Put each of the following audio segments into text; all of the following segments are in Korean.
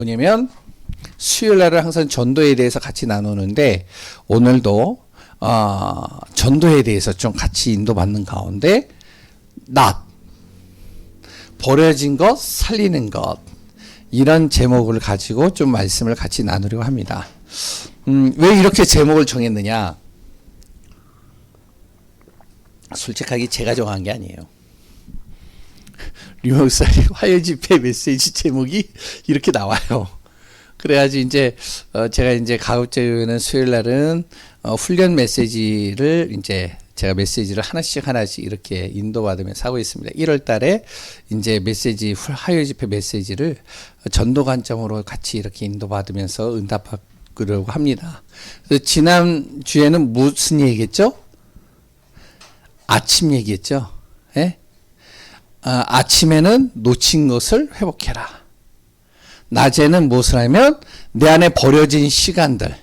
뭐냐면 수요일 날은 항상 전도에 대해서 같이 나누는데 오늘도 전도에 대해서 좀 같이 인도받는 가운데 버려진 것 살리는 것 이런 제목을 가지고 좀 말씀을 같이 나누려고 합니다. 왜 이렇게 제목을 정했느냐? 솔직하게 제가 정한 게 아니에요. 류목사님 화요집회 메시지 제목이 이렇게 나와요. 그래야지 이제 제가 이제 가급적이면 수요일 날은 훈련 메시지를 이제 제가 메시지를 하나씩 이렇게 인도받으면서 하고 있습니다. 1월 달에 이제 메시지 화요집회 메시지를 전도 관점으로 같이 이렇게 인도받으면서 응답하려고 합니다. 그래서 지난 주에는 무슨 얘기했죠? 아침 얘기했죠. 예? 아침에는 놓친 것을 회복해라. 낮에는 무엇을 하면 내 안에 버려진 시간들,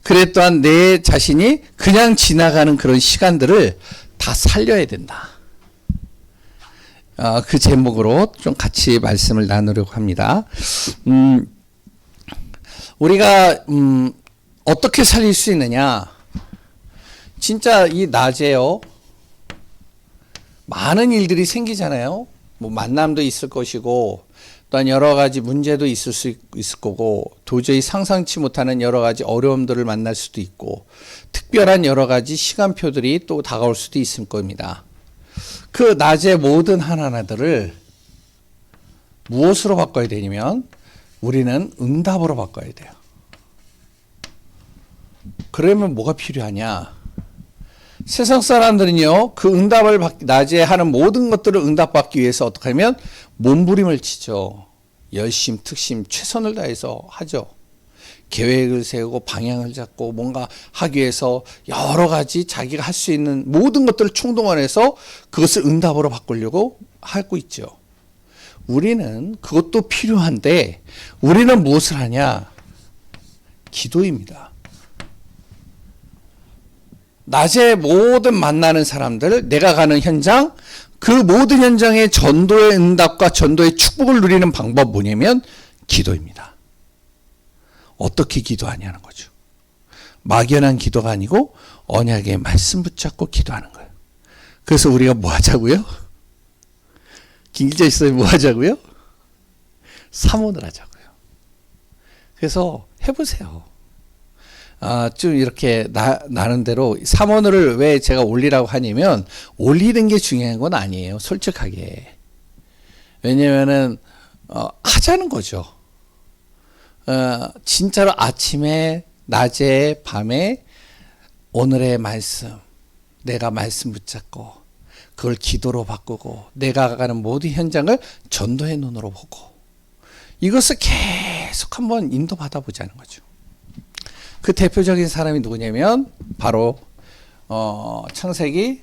그래 또한 내 자신이 그냥 지나가는 그런 시간들을 다 살려야 된다. 그 제목으로 좀 같이 말씀을 나누려고 합니다. 우리가 어떻게 살릴 수 있느냐? 진짜 이 낮에요, 많은 일들이 생기잖아요. 뭐 만남도 있을 것이고 또한 여러 가지 문제도 있을 거고 도저히 상상치 못하는 여러 가지 어려움들을 만날 수도 있고 특별한 여러 가지 시간표들이 또 다가올 수도 있을 겁니다. 그 낮의 모든 하나하나들을 무엇으로 바꿔야 되냐면 우리는 응답으로 바꿔야 돼요. 그러면 뭐가 필요하냐? 세상 사람들은요, 그 응답을 낮에 하는 모든 것들을 응답받기 위해서 어떻게 하면 몸부림을 치죠. 열심, 특심, 최선을 다해서 하죠. 계획을 세우고 방향을 잡고 뭔가 하기 위해서 여러 가지 자기가 할 수 있는 모든 것들을 총동원해서 그것을 응답으로 바꾸려고 하고 있죠. 우리는 그것도 필요한데 우리는 무엇을 하냐? 기도입니다. 낮에 모든 만나는 사람들, 내가 가는 현장, 그 모든 현장의 전도의 응답과 전도의 축복을 누리는 방법 뭐냐면 기도입니다. 어떻게 기도하냐는 거죠. 막연한 기도가 아니고 언약의 말씀 붙잡고 기도하는 거예요. 그래서 우리가 뭐 하자고요? 김기자 있어요. 뭐 하자고요? 사모를 하자고요. 그래서 해보세요. 좀 이렇게 나름대로 삼원을 왜 제가 올리라고 하냐면 올리는 게 중요한 건 아니에요. 솔직하게. 왜냐면은 하자는 거죠. 진짜로 아침에, 낮에, 밤에 오늘의 말씀, 내가 말씀 붙잡고 그걸 기도로 바꾸고 내가 가는 모든 현장을 전도의 눈으로 보고 이것을 계속 한번 인도받아 보자는 거죠. 그 대표적인 사람이 누구냐면 바로 창세기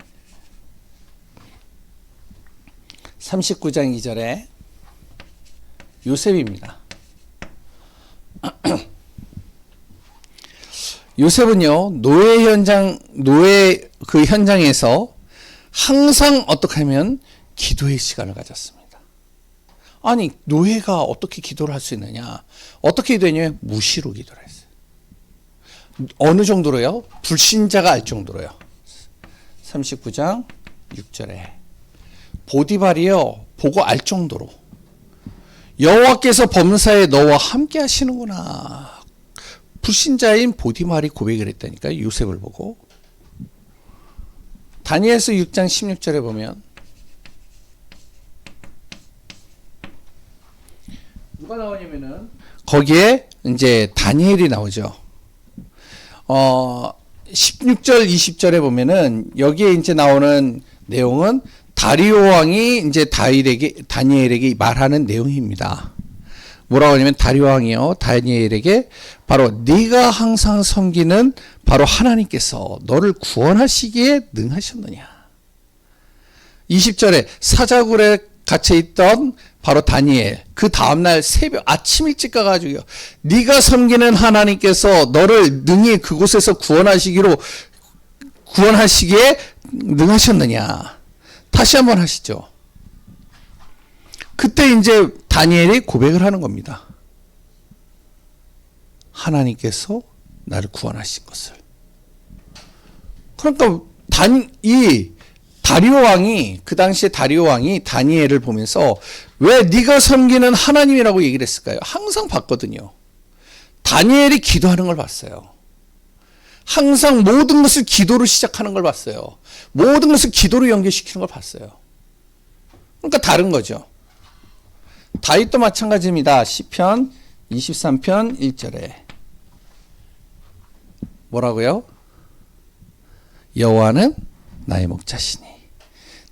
39장 2절에 요셉입니다. 요셉은요, 노예 그 현장에서 항상 어떻게 하면 기도의 시간을 가졌습니다. 아니, 노예가 어떻게 기도를 할 수 있느냐? 어떻게 되냐면 무시로 기도를 했어요. 어느 정도로요? 불신자가 알 정도로요. 39장 6절에 보디발이요, 보고 알 정도로 여호와께서 범사에 너와 함께 하시는구나. 불신자인 보디발이 고백을 했다니까요. 요셉을 보고. 다니엘서 6장 16절에 보면 누가 나오냐면은 거기에 이제 다니엘이 나오죠. 16절, 20절에 보면은 여기에 이제 나오는 내용은 다리오 왕이 이제 다니엘에게 말하는 내용입니다. 뭐라고 하냐면 다리오 왕이요, 다니엘에게 바로 네가 항상 섬기는 바로 하나님께서 너를 구원하시기에 능하셨느냐. 20절에 사자굴에 갇혀있던 바로 다니엘, 그 다음날 새벽 아침 일찍 가가지고요, 네가 섬기는 하나님께서 너를 능히 그곳에서 구원하시기에 능하셨느냐. 다시 한번 하시죠. 그때 이제 다니엘이 고백을 하는 겁니다. 하나님께서 나를 구원하신 것을. 그러니까 이 다리오 왕이, 그 당시에 다리오 왕이 다니엘을 보면서 왜 네가 섬기는 하나님이라고 얘기를 했을까요? 항상 봤거든요. 다니엘이 기도하는 걸 봤어요. 항상 모든 것을 기도로 시작하는 걸 봤어요. 모든 것을 기도로 연결시키는 걸 봤어요. 그러니까 다른 거죠. 다윗도 마찬가지입니다. 시편 23편 1절에 뭐라고요? 여호와는 나의 목자시니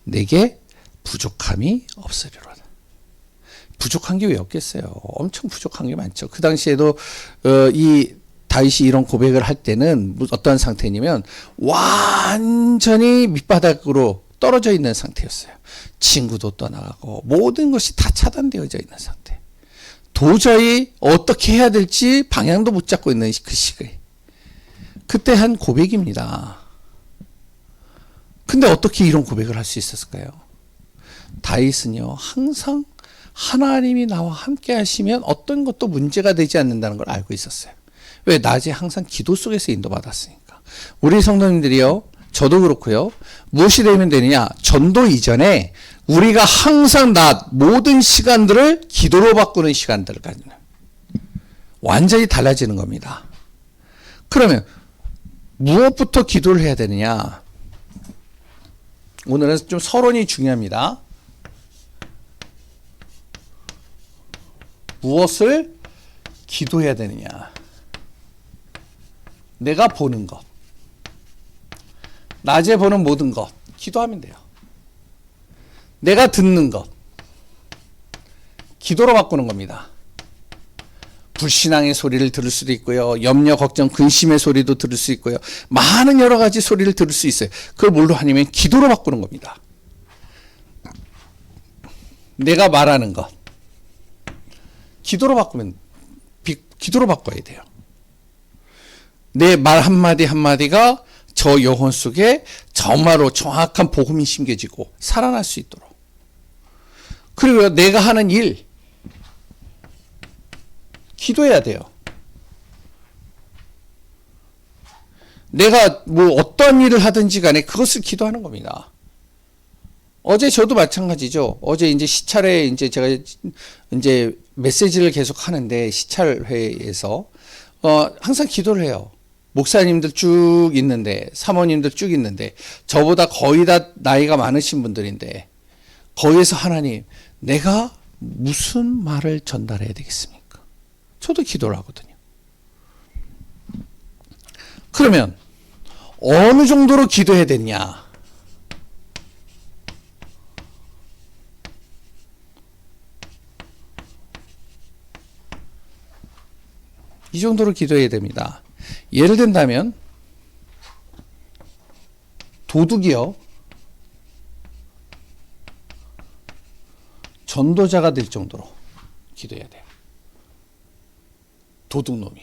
내게 부족함이 없으리로다. 부족한 게 왜 없겠어요? 엄청 부족한 게 많죠. 그 당시에도 이 다윗이 이런 고백을 할 때는 어떤 상태냐면 완전히 밑바닥으로 떨어져 있는 상태였어요. 친구도 떠나가고 모든 것이 다 차단되어져 있는 상태. 도저히 어떻게 해야 될지 방향도 못 잡고 있는 그 시기에 그때 한 고백입니다. 근데 어떻게 이런 고백을 할 수 있었을까요? 다윗은요, 항상 하나님이 나와 함께 하시면 어떤 것도 문제가 되지 않는다는 걸 알고 있었어요. 왜? 낮에 항상 기도 속에서 인도받았으니까. 우리 성도님들이요, 저도 그렇고요, 무엇이 되면 되느냐? 전도 이전에 우리가 항상 낮 모든 시간들을 기도로 바꾸는 시간들을 가지는 완전히 달라지는 겁니다. 그러면 무엇부터 기도를 해야 되느냐? 오늘은 좀 서론이 중요합니다. 무엇을 기도해야 되느냐? 내가 보는 것, 낮에 보는 모든 것, 기도하면 돼요. 내가 듣는 것, 기도로 바꾸는 겁니다. 불신앙의 소리를 들을 수도 있고요. 염려, 걱정, 근심의 소리도 들을 수 있고요. 많은 여러 가지 소리를 들을 수 있어요. 그걸 뭘로 하냐면 기도로 바꾸는 겁니다. 내가 말하는 것, 기도로 바꾸면, 기도로 바꿔야 돼요. 내 말 한마디 한마디가 저 영혼 속에 정말로 정확한 복음이 심겨지고 살아날 수 있도록. 그리고 내가 하는 일, 기도해야 돼요. 내가 뭐 어떤 일을 하든지 간에 그것을 기도하는 겁니다. 어제 저도 마찬가지죠. 어제 이제 시찰에 이제 제가 이제 메시지를 계속 하는데 시찰회에서 항상 기도를 해요. 목사님들 쭉 있는데, 사모님들 쭉 있는데, 저보다 거의 다 나이가 많으신 분들인데, 거기에서 하나님, 내가 무슨 말을 전달해야 되겠습니까? 저도 기도를 하거든요. 그러면, 어느 정도로 기도해야 되냐? 이 정도로 기도해야 됩니다. 예를 든다면 도둑이요, 전도자가 될 정도로 기도해야 돼요. 도둑놈이.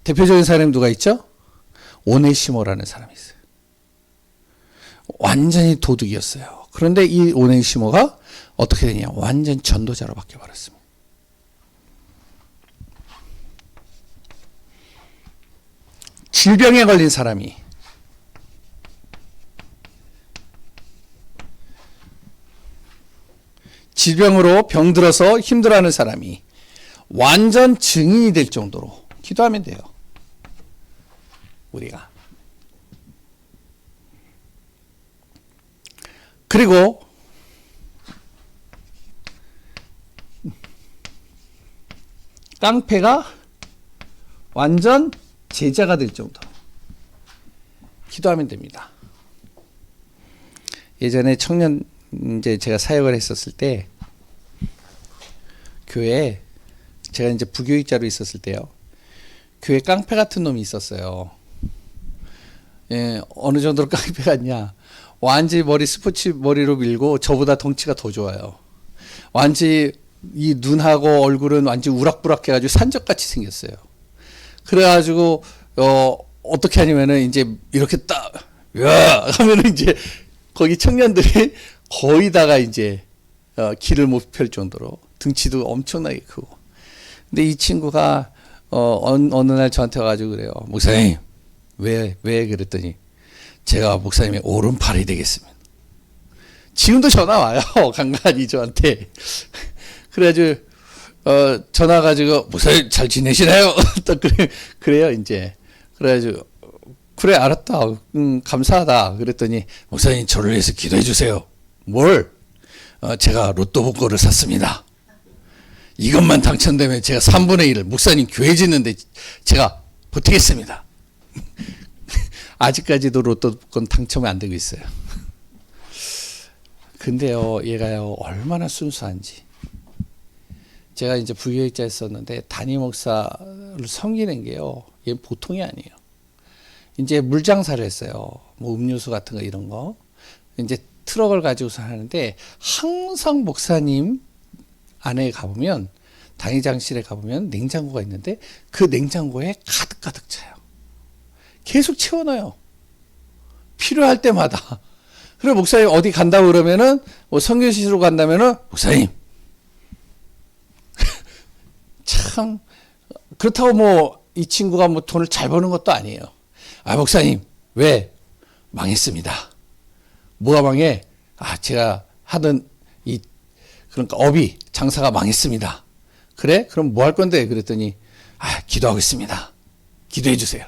대표적인 사람이 누가 있죠? 오네시모라는 사람이 있어요. 완전히 도둑이었어요. 그런데 이 오네시모가 어떻게 되냐? 완전 전도자로 바뀌어버렸습니다. 질병에 걸린 사람이, 질병으로 병들어서 힘들어하는 사람이 완전 증인이 될 정도로 기도하면 돼요. 우리가. 그리고 깡패가 완전 제자가 될 정도 기도하면 됩니다. 예전에 청년 이제 제가 사역을 했었을 때 교회에 제가 이제 부교육자로 있었을 때요. 교회 깡패 같은 놈이 있었어요. 예, 어느 정도로 깡패 같냐? 완전히 머리 스포츠 머리로 밀고 저보다 덩치가 더 좋아요. 완전히 이 눈하고 얼굴은 완전히 우락부락해가지고 산적같이 생겼어요. 그래가지고 어떻게 하냐면은 이제 이렇게 딱 야 하면은 이제 거기 청년들이 거의 다가 이제 길을 못 펼 정도로 등치도 엄청나게 크고. 근데 이 친구가 어느 날 저한테 와가지고 그래요. 목사님, 왜 그랬더니, 제가 목사님의 오른팔이 되겠습니다. 지금도 전화 와요. 간간히 저한테. 그래가지고, 전화 가지고, 목사님 잘 지내시나요? 또 그래요, 이제. 그래가지고, 그래, 알았다. 감사하다. 그랬더니, 목사님 저를 위해서 기도해 주세요. 뭘? 제가 로또 복권을 샀습니다. 이것만 당첨되면 제가 3분의 1을 목사님 교회 짓는데 제가 버티겠습니다. 아직까지도 로또 복권 당첨이 안 되고 있어요. 근데요, 얘가요, 얼마나 순수한지. 제가 이제 부교육자였었는데 담임 목사를 섬기는 게요, 얘 보통이 아니에요. 이제 물장사를 했어요. 뭐 음료수 같은 거 이런 거. 이제 트럭을 가지고서 하는데 항상 목사님 안에 가보면, 당회장실에 가보면 냉장고가 있는데 그 냉장고에 가득가득 차요. 계속 채워넣어요. 필요할 때마다. 그리고 목사님 어디 간다고 그러면은, 뭐 선교시로 간다면은, 목사님. 참, 그렇다고 뭐 이 친구가 뭐 돈을 잘 버는 것도 아니에요. 아, 목사님, 왜? 망했습니다. 뭐가 망해? 아, 제가 하던 그러니까 업이, 장사가 망했습니다. 그래? 그럼 뭐 할 건데? 그랬더니, 아, 기도하고 있습니다. 기도해 주세요.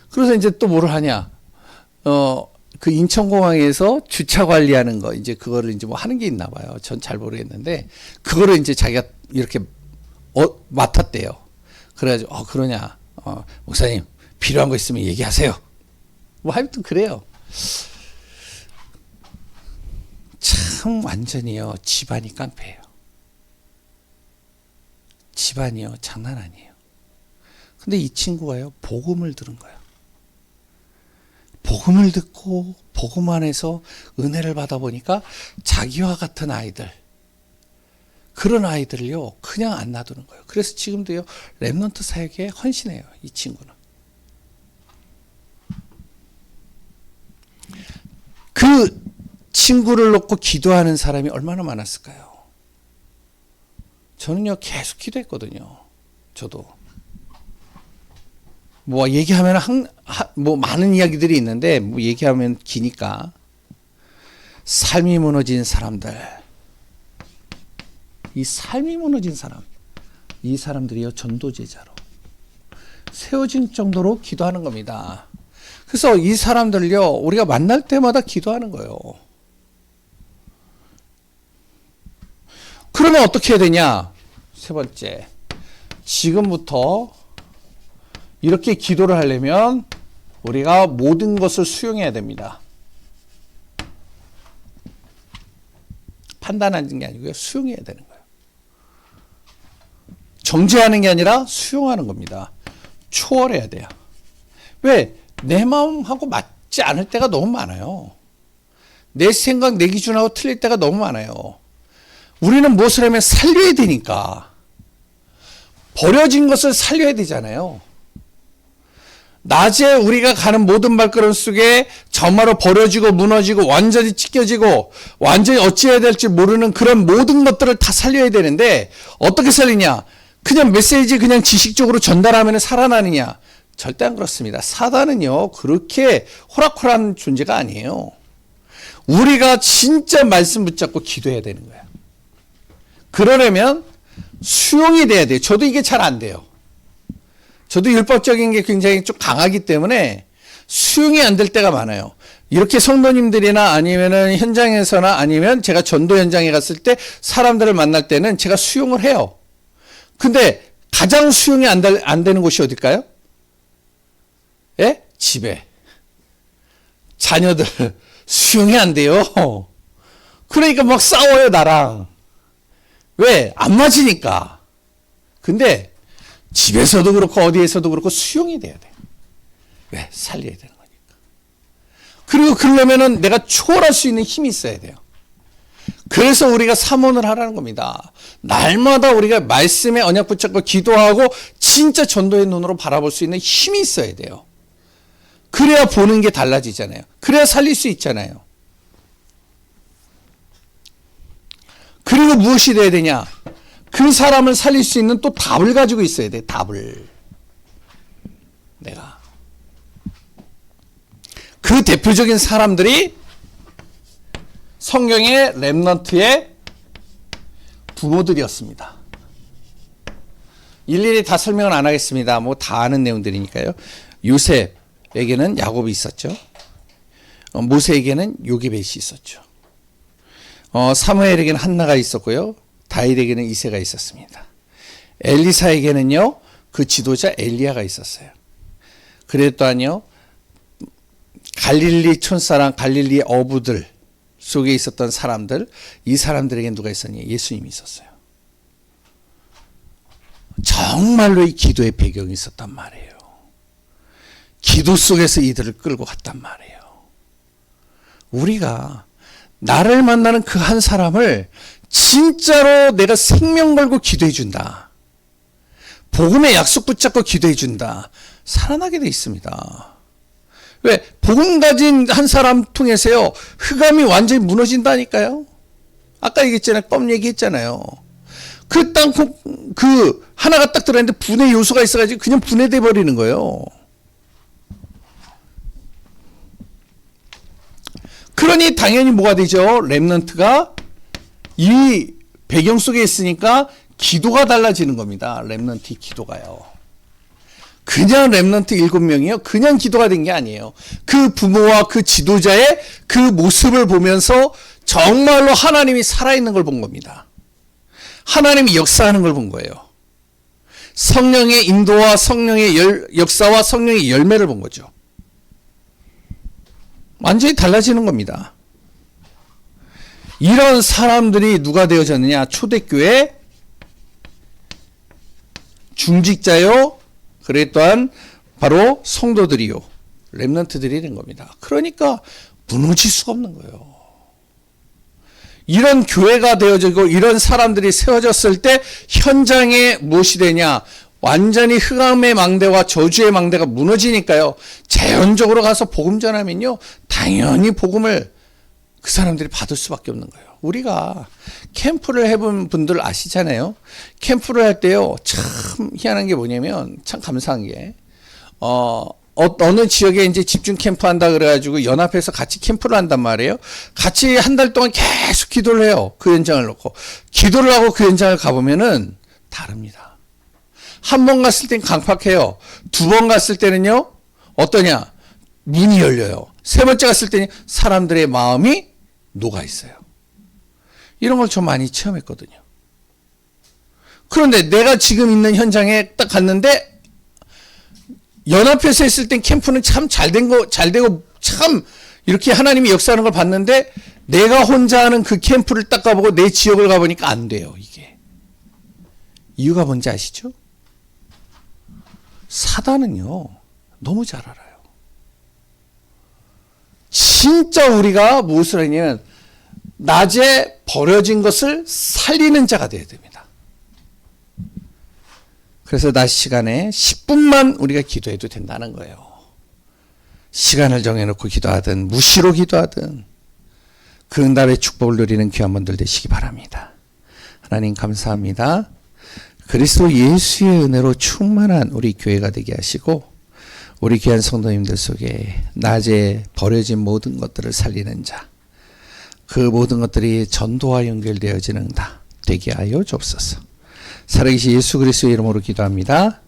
그래서 이제 또 뭐를 하냐? 그 인천공항에서 주차 관리하는 거, 이제 그거를 이제 뭐 하는 게 있나 봐요. 전 잘 모르겠는데, 그거를 이제 자기가 이렇게 맡았대요. 그래가지고, 그러냐? 목사님, 필요한 거 있으면 얘기하세요. 뭐 하여튼 그래요. 참 완전히요, 집안이 깡패예요. 집안이요, 장난 아니에요. 근데 이 친구가요, 복음을 들은 거예요. 복음을 듣고 복음 안에서 은혜를 받아보니까 자기와 같은 아이들, 그런 아이들을요, 그냥 안 놔두는 거예요. 그래서 지금도요, 렘넌트 사역에 헌신해요, 이 친구는. 그 친구를 놓고 기도하는 사람이 얼마나 많았을까요? 저는요, 계속 기도했거든요. 저도. 뭐, 얘기하면, 뭐, 많은 이야기들이 있는데, 뭐, 얘기하면 기니까. 삶이 무너진 사람들. 이 삶이 무너진 사람. 이 사람들이요, 전도제자로 세워진 정도로 기도하는 겁니다. 그래서 이 사람들요, 우리가 만날 때마다 기도하는 거예요. 그러면 어떻게 해야 되냐? 세 번째, 지금부터 이렇게 기도를 하려면 우리가 모든 것을 수용해야 됩니다. 판단하는 게 아니고요, 수용해야 되는 거예요. 정죄하는 게 아니라 수용하는 겁니다. 초월해야 돼요. 왜? 내 마음하고 맞지 않을 때가 너무 많아요. 내 생각, 내 기준하고 틀릴 때가 너무 많아요. 우리는 무엇을 하면 살려야 되니까. 버려진 것을 살려야 되잖아요. 낮에 우리가 가는 모든 발걸음 속에 정말로 버려지고 무너지고 완전히 찢겨지고 완전히 어찌해야 될지 모르는 그런 모든 것들을 다 살려야 되는데, 어떻게 살리냐? 그냥 메시지 그냥 지식적으로 전달하면 살아나느냐? 절대 안 그렇습니다. 사단은요, 그렇게 호락호락한 존재가 아니에요. 우리가 진짜 말씀 붙잡고 기도해야 되는 거예요. 그러려면 수용이 돼야 돼요. 저도 이게 잘 안 돼요. 저도 율법적인 게 굉장히 좀 강하기 때문에 수용이 안 될 때가 많아요. 이렇게 성도님들이나 아니면은 현장에서나 아니면 제가 전도 현장에 갔을 때 사람들을 만날 때는 제가 수용을 해요. 근데 가장 수용이 안 되는 곳이 어딜까요? 예? 집에. 자녀들 수용이 안 돼요. 그러니까 막 싸워요, 나랑. 왜? 안 맞으니까. 근데 집에서도 그렇고 어디에서도 그렇고 수용이 돼야 돼. 왜? 살려야 되는 거니까. 그리고 그러려면은 내가 초월할 수 있는 힘이 있어야 돼요. 그래서 우리가 사모를 하라는 겁니다. 날마다 우리가 말씀에 언약 붙잡고 기도하고 진짜 전도의 눈으로 바라볼 수 있는 힘이 있어야 돼요. 그래야 보는 게 달라지잖아요. 그래야 살릴 수 있잖아요. 그리고 무엇이 돼야 되냐? 그 사람을 살릴 수 있는 또 답을 가지고 있어야 돼. 답을. 내가. 그 대표적인 사람들이 성경의 렘넌트의 부모들이었습니다. 일일이 다 설명은 안 하겠습니다. 뭐 다 아는 내용들이니까요. 요셉에게는 야곱이 있었죠. 모세에게는 요게벳이 있었죠. 사무엘에게는 한나가 있었고요. 다윗에게는 이새가 있었습니다. 엘리사에게는요, 그 지도자 엘리야가 있었어요. 그랬더니요, 갈릴리 촌사람, 갈릴리 어부들 속에 있었던 사람들, 이 사람들에게 누가 있었니? 예수님이 있었어요. 정말로 이 기도의 배경이 있었단 말이에요. 기도 속에서 이들을 끌고 갔단 말이에요. 우리가 나를 만나는 그 한 사람을 진짜로 내가 생명 걸고 기도해 준다. 복음의 약속 붙잡고 기도해 준다. 살아나게 돼 있습니다. 왜? 복음 가진 한 사람 통해서요, 흑암이 완전히 무너진다니까요. 아까 얘기했잖아요. 껌 얘기했잖아요. 그 땅콩, 하나가 딱 들어있는데 분해 요소가 있어가지고 그냥 분해돼 버리는 거예요. 그러니 당연히 뭐가 되죠? 렘넌트가 이 배경 속에 있으니까 기도가 달라지는 겁니다. 렘넌트 기도가요. 그냥 렘넌트 7명이요. 그냥 기도가 된 게 아니에요. 그 부모와 그 지도자의 그 모습을 보면서 정말로 하나님이 살아있는 걸 본 겁니다. 하나님이 역사하는 걸 본 거예요. 성령의 인도와 성령의 역사와 성령의 열매를 본 거죠. 완전히 달라지는 겁니다. 이런 사람들이 누가 되어졌느냐? 초대교회 중직자요. 그래 또한 바로 성도들이요. 렘넌트들이 된 겁니다. 그러니까 무너질 수가 없는 거예요. 이런 교회가 되어지고 이런 사람들이 세워졌을 때 현장에 무엇이 되냐? 완전히 흑암의 망대와 저주의 망대가 무너지니까요. 자연적으로 가서 복음 전하면요, 당연히 복음을 그 사람들이 받을 수밖에 없는 거예요. 우리가 캠프를 해본 분들 아시잖아요. 캠프를 할 때요, 참 희한한 게 뭐냐면, 참 감사한 게, 어느 지역에 이제 집중 캠프 한다 그래가지고 연합해서 같이 캠프를 한단 말이에요. 같이 한 달 동안 계속 기도를 해요. 그 현장을 놓고. 기도를 하고 그 현장을 가보면은 다릅니다. 한 번 갔을 땐 강팍해요. 2번 갔을 때는요, 어떠냐? 문이 열려요. 3번째 갔을 때는 사람들의 마음이 녹아 있어요. 이런 걸 좀 많이 체험했거든요. 그런데 내가 지금 있는 현장에 딱 갔는데, 연합해서 했을 땐 캠프는 참 잘 되고 참 이렇게 하나님이 역사하는 걸 봤는데, 내가 혼자 하는 그 캠프를 딱 가보고 내 지역을 가보니까 안 돼요, 이게. 이유가 뭔지 아시죠? 사단은요, 너무 잘 알아요. 진짜 우리가 무엇을 하냐면, 낮에 버려진 것을 살리는 자가 되어야 됩니다. 그래서 낮 시간에 10분만 우리가 기도해도 된다는 거예요. 시간을 정해놓고 기도하든, 무시로 기도하든, 그 응답의 축복을 누리는 귀한 분들 되시기 바랍니다. 하나님 감사합니다. 그리스도 예수의 은혜로 충만한 우리 교회가 되게 하시고, 우리 귀한 성도님들 속에 낮에 버려진 모든 것들을 살리는 자, 그 모든 것들이 전도와 연결되어지는 다 되게 하여 주옵소서. 살아계신 예수 그리스도의 이름으로 기도합니다.